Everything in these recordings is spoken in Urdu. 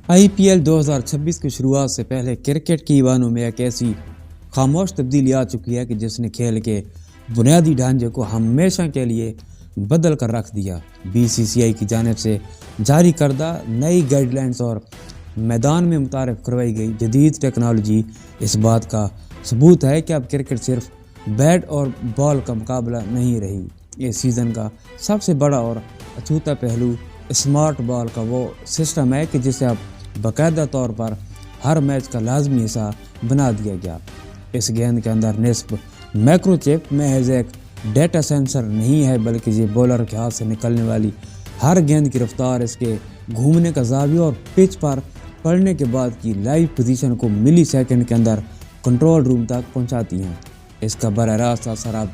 IPL 2026 کی شروعات سے پہلے کرکٹ کی ایوانوں میں ایک ایسی خاموش تبدیلی آ چکی ہے کہ جس نے کھیل کے بنیادی ڈھانچے کو ہمیشہ کے لیے بدل کر رکھ دیا۔ BCCI کی جانب سے جاری کردہ نئی گائیڈ لائنز اور میدان میں متعارف کروائی گئی جدید ٹیکنالوجی اس بات کا ثبوت ہے کہ اب کرکٹ صرف بیٹ اور بال کا مقابلہ نہیں رہی۔ اس سیزن کا سب سے بڑا اور اچھوتا پہلو اسمارٹ بال کا وہ سسٹم ہے کہ جسے اب باقاعدہ طور پر ہر میچ کا لازمی حصہ بنا دیا گیا۔ اس گیند کے اندر نصب مائکرو چپ محض ایک ڈیٹا سینسر نہیں ہے، بلکہ یہ بولر کے ہاتھ سے نکلنے والی ہر گیند کی رفتار، اس کے گھومنے کا زاویہ اور پچ پر پڑنے کے بعد کی لائیو پوزیشن کو ملی سیکنڈ کے اندر کنٹرول روم تک پہنچاتی ہیں۔ اس کا براہ راست اثر اب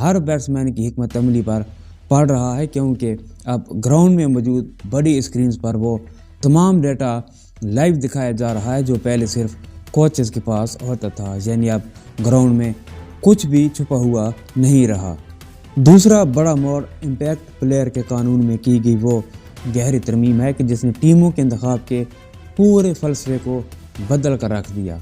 ہر بیٹسمین کی حکمت عملی پر پڑ رہا ہے، کیونکہ اب گراؤنڈ میں موجود بڑی اسکرینز پر وہ تمام ڈیٹا لائیو دکھایا جا رہا ہے جو پہلے صرف کوچز کے پاس ہوتا تھا۔ یعنی اب گراؤنڈ میں کچھ بھی چھپا ہوا نہیں رہا۔ دوسرا بڑا موڑ امپیکٹ پلیئر کے قانون میں کی گئی وہ گہری ترمیم ہے کہ جس نے ٹیموں کے انتخاب کے پورے فلسفے کو بدل کر رکھ دیا۔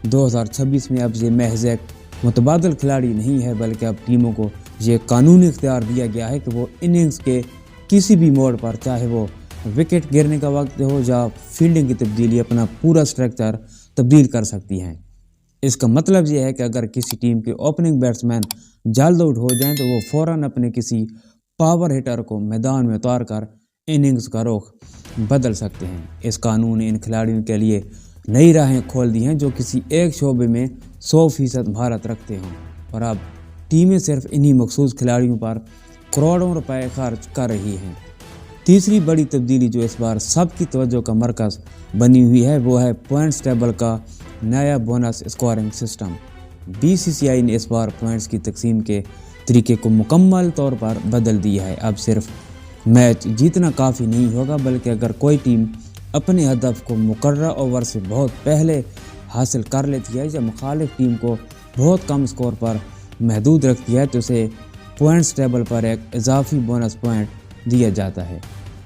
2026 میں اب یہ محض ایک متبادل کھلاڑی نہیں ہے، بلکہ اب ٹیموں کو یہ قانونی اختیار دیا گیا ہے کہ وہ اننگز کے کسی بھی موڑ پر، چاہے وہ وکٹ گرنے کا وقت ہو یا فیلڈنگ کی تبدیلی، اپنا پورا سٹرکچر تبدیل کر سکتی ہیں۔ اس کا مطلب یہ ہے کہ اگر کسی ٹیم کے اوپننگ بیٹسمین جلد آؤٹ ہو جائیں تو وہ فوراً اپنے کسی پاور ہٹر کو میدان میں اتار کر اننگز کا رخ بدل سکتے ہیں۔ اس قانون نے ان کھلاڑیوں کے لیے نئی راہیں کھول دی ہیں جو کسی ایک شعبے میں 100% مہارت رکھتے ہوں، اور اب ٹیمیں صرف انہی مخصوص کھلاڑیوں پر کروڑوں روپے خرچ کر رہی ہیں۔ تیسری بڑی تبدیلی جو اس بار سب کی توجہ کا مرکز بنی ہوئی ہے وہ ہے پوائنٹس ٹیبل کا نیا بونس اسکورنگ سسٹم۔ BCCI نے اس بار پوائنٹس کی تقسیم کے طریقے کو مکمل طور پر بدل دیا ہے۔ اب صرف میچ جیتنا کافی نہیں ہوگا، بلکہ اگر کوئی ٹیم اپنے ہدف کو مقررہ اوور سے بہت پہلے حاصل کر لیتی ہے یا مخالف ٹیم کو بہت کم اسکور پر محدود رکھتی ہے تو اسے پوائنٹس ٹیبل پر ایک اضافی بونس پوائنٹ دیا جاتا ہے۔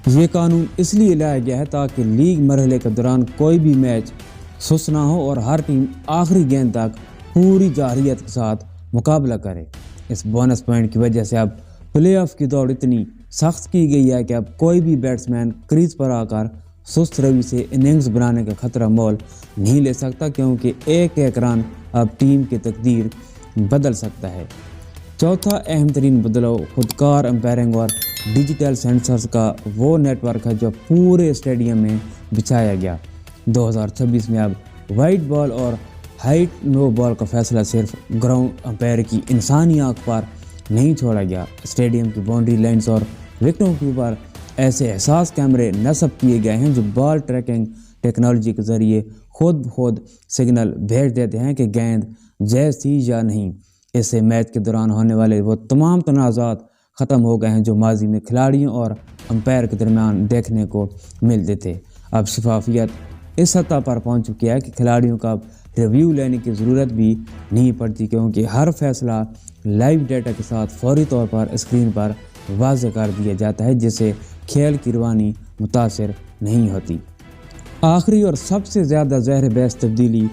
یہ قانون اس لیے لایا گیا ہے تاکہ لیگ مرحلے کے دوران کوئی بھی میچ سست نہ ہو اور ہر ٹیم آخری گیند تک پوری جارحیت کے ساتھ مقابلہ کرے۔ اس بونس پوائنٹ کی وجہ سے اب پلے آف کی دوڑ اتنی سخت کی گئی ہے کہ اب کوئی بھی بیٹسمین کریز پر آ کر سست روی سے اننگز بنانے کا خطرہ مول نہیں لے سکتا، کیونکہ ایک ایک رن اب ٹیم کی تقدیر بدل سکتا ہے۔ چوتھا اہم ترین بدلاؤ خودکار امپائرنگ اور ڈیجیٹل سینسرز کا وہ نیٹ ورک ہے جو پورے اسٹیڈیم میں بچھایا گیا۔ 2026 میں اب وائٹ بال اور ہائٹ نو بال کا فیصلہ صرف گراؤنڈ امپائر کی انسانی آنکھ پر نہیں چھوڑا گیا۔ اسٹیڈیم کی باؤنڈری لائنز اور وکٹوں کے اوپر ایسے حساس کیمرے نصب کیے گئے ہیں جو بال ٹریکنگ ٹیکنالوجی کے ذریعے خود بخود سگنل بھیج دیتے ہیں کہ گیند جائز تھی یا نہیں۔ اس سے میچ کے دوران ہونے والے وہ تمام تنازعات ختم ہو گئے ہیں جو ماضی میں کھلاڑیوں اور امپائر کے درمیان دیکھنے کو ملتے تھے۔ اب شفافیت اس سطح پر پہنچ چکی ہے کہ کھلاڑیوں کا اب ریویو لینے کی ضرورت بھی نہیں پڑتی، کیونکہ ہر فیصلہ لائیو ڈیٹا کے ساتھ فوری طور پر اسکرین پر واضح کر دیا جاتا ہے، جس سے کھیل کی روانی متاثر نہیں ہوتی۔ آخری اور سب سے زیادہ زہر بحث تبدیلی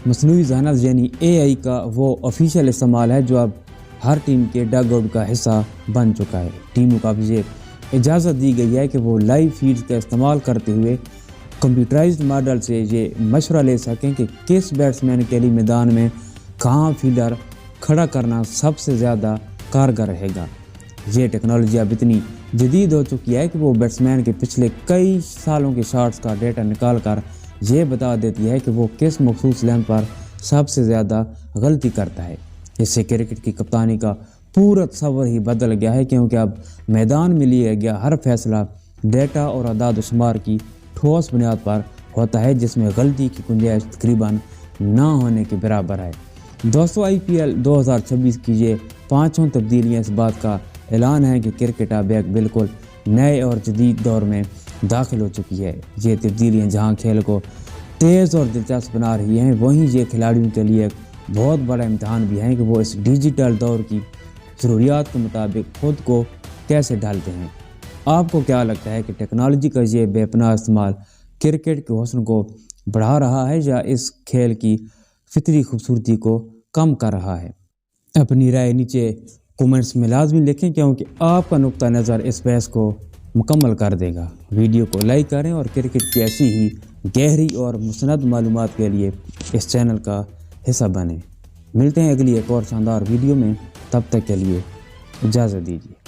مصنوعی ذہانت یعنی AI کا وہ آفیشیل استعمال ہے جو اب ہر ٹیم کے ڈگ آؤٹ کا حصہ بن چکا ہے۔ ٹیموں کو اب یہ اجازت دی گئی ہے کہ وہ لائیو فیڈ کا استعمال کرتے ہوئے کمپیوٹرائزڈ ماڈل سے یہ مشورہ لے سکیں کہ کس بیٹسمین کے لیے میدان میں کہاں فیلڈر کھڑا کرنا سب سے زیادہ کارگر رہے گا۔ یہ ٹیکنالوجی اب اتنی جدید ہو چکی ہے کہ وہ بیٹسمین کے پچھلے کئی سالوں کے شاٹس کا ڈیٹا نکال کر یہ بتا دیتی ہے کہ وہ کس مخصوص لین پر سب سے زیادہ غلطی کرتا ہے۔ اس سے کرکٹ کی کپتانی کا پورا تصور ہی بدل گیا ہے، کیونکہ اب میدان میں لیا گیا ہر فیصلہ ڈیٹا اور اعداد و شمار کی ٹھوس بنیاد پر ہوتا ہے، جس میں غلطی کی گنجائش تقریباً نہ ہونے کے برابر ہے۔ دوستو، IPL 2026 کی یہ پانچوں تبدیلیاں اس بات کا اعلان ہے کہ کرکٹ اب ایک بالکل نئے اور جدید دور میں داخل ہو چکی ہے۔ یہ تبدیلیاں جہاں کھیل کو تیز اور دلچسپ بنا رہی ہیں، وہیں یہ کھلاڑیوں کے لیے ایک بہت بڑا امتحان بھی ہے کہ وہ اس ڈیجیٹل دور کی ضروریات کے مطابق خود کو کیسے ڈھالتے ہیں۔ آپ کو کیا لگتا ہے کہ ٹیکنالوجی کا یہ بے پناہ استعمال کرکٹ کے حسن کو بڑھا رہا ہے یا اس کھیل کی فطری خوبصورتی کو کم کر رہا ہے؟ اپنی رائے نیچے کومنٹس میں لازمی لکھیں، کیونکہ آپ کا نقطہ نظر اس بحث کو مکمل کر دے گا۔ ویڈیو کو لائک کریں اور کرکٹ کی ایسی ہی گہری اور مستند معلومات کے لیے اس چینل کا حصہ بنیں۔ ملتے ہیں اگلی ایک اور شاندار ویڈیو میں، تب تک کے لیے اجازت دیجیے۔